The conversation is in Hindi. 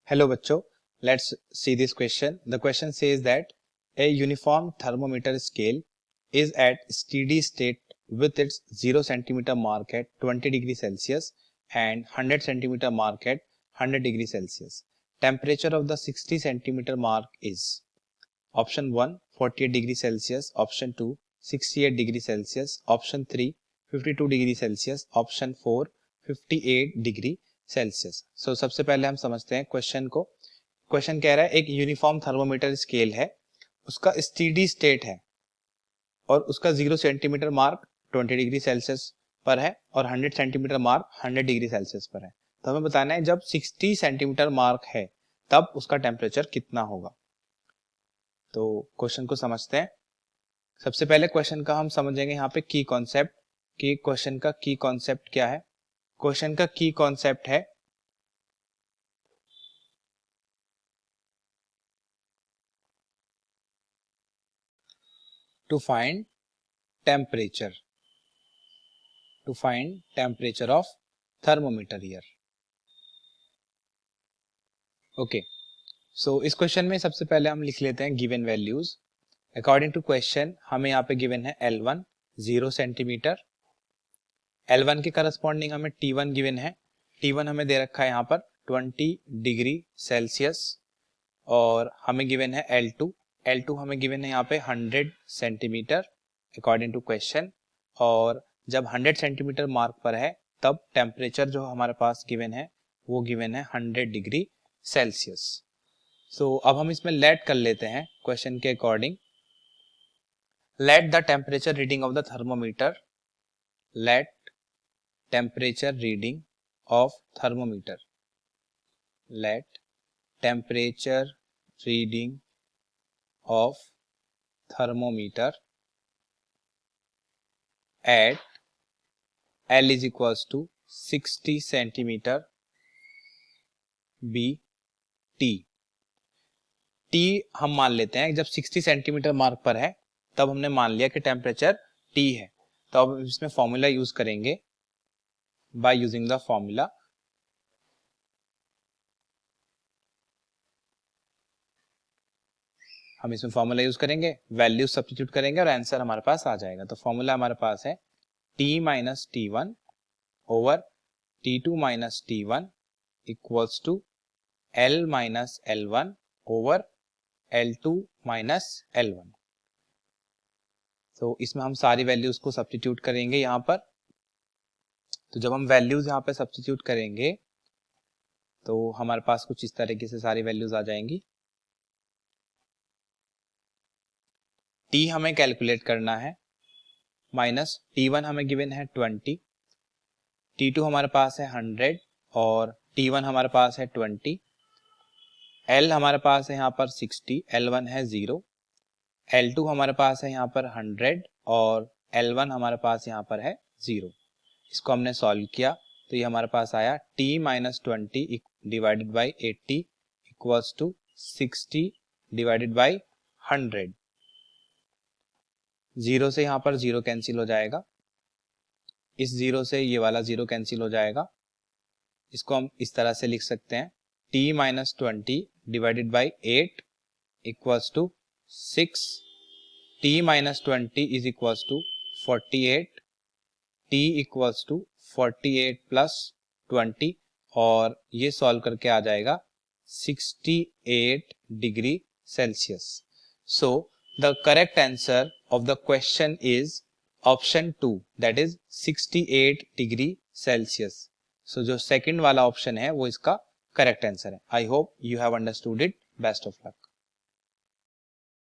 Hello bachcho, let's see this question. The question says that a uniform thermometer scale is at steady state with its 0 centimeter mark at 20 degree Celsius and 100 centimeter mark at 100 degree Celsius. Temperature of the 60 centimeter mark is option 1 48 degree Celsius, option 2 68 degree Celsius, option 3 52 degree Celsius, option 4 58 degree Celsius. So सबसे पहले हम समझते हैं क्वेश्चन को। क्वेश्चन कह रहा है एक यूनिफॉर्म थर्मोमीटर स्केल है, उसका स्टीडी स्टेट है और उसका 0 सेंटीमीटर मार्क 20 डिग्री सेल्सियस पर है और 100 सेंटीमीटर मार्क 100 डिग्री सेल्सियस पर है। तो हमें बताना है जब 60 सेंटीमीटर मार्क है तब उसका टेम्परेचर कितना होगा। तो क्वेश्चन को समझते हैं। सबसे पहले क्वेश्चन का हम समझेंगे यहाँ पे की कॉन्सेप्ट कि क्वेश्चन का की कॉन्सेप्ट क्या है। क्वेश्चन का की कॉन्सेप्ट है to find temperature of thermometer here. Okay, so इस क्वेश्चन में सबसे पहले हम लिख लेते हैं given values. According to question हमें यहाँ पे गिवन है L1 0 सेंटीमीटर, L1 के करस्पॉन्डिंग हमें T1 गिवन है, T1 हमें दे रखा है यहाँ पर 20 डिग्री सेल्सियस और हमें गिवन है L2 हमें गिवन है यहाँ पे 100 सेंटीमीटर अकॉर्डिंग टू क्वेश्चन, और जब 100 सेंटीमीटर मार्क पर है तब टेम्परेचर जो हमारे पास गिवन है वो गिवन है 100 डिग्री सेल्सियस। सो अब हम इसमें लेट कर लेते हैं क्वेश्चन के according. Let the temperature reading of the thermometer, let temperature reading of thermometer, let temperature reading of thermometer at L is equals to 60 centimeter B T। T हम मान लेते हैं जब 60 सेंटीमीटर मार्क पर है तब हमने मान लिया कि टेम्परेचर T है। तो अब इसमें फॉर्मूला यूज करेंगे बाय यूजिंग द फॉर्मूला। हम इसमें फॉर्मूला यूज करेंगे, वैल्यू सब्स्टिट्यूट करेंगे और आंसर हमारे पास आ जाएगा। तो फॉर्मूला हमारे पास है T minus T1 over T2 minus T1 equals to L minus L1 over L2 minus L1। तो इसमें हम सारी वैल्यूज को सब्स्टिट्यूट करेंगे यहाँ पर। तो जब हम वैल्यूज यहाँ पे सब्स्टिट्यूट करेंगे तो हमारे पास कुछ इस तरीके से सारी वैल्यूज आ जाएंगी। T हमें कैलकुलेट करना है, माइनस T1 हमें गिवन है 20, T2 हमारे पास है 100 और T1 हमारे पास है 20, L हमारे पास है यहाँ पर 60, L1 है 0, L2 हमारे पास है यहाँ पर 100 और L1 हमारे पास यहाँ पर है 0। इसको हमने सॉल्व किया तो ये हमारे पास आया T minus 20 divided by 80 equals to 60 divided by 100। 0 से यहाँ पर 0 कैंसिल हो जाएगा, इस 0 से ये वाला 0 कैंसिल हो जाएगा। इसको हम इस तरह से लिख सकते हैं T minus 20 divided by 8 equals to 6, T minus 20 is equals to 48, T equals to 48 plus 20 और ये सॉल्व करके आ जाएगा 68 degree Celsius. So the correct answer of the question is option 2 that is 68 degree Celsius. So जो सेकंड वाला ऑप्शन है वो इसका करेक्ट आंसर है। I hope you have understood it. Best of luck.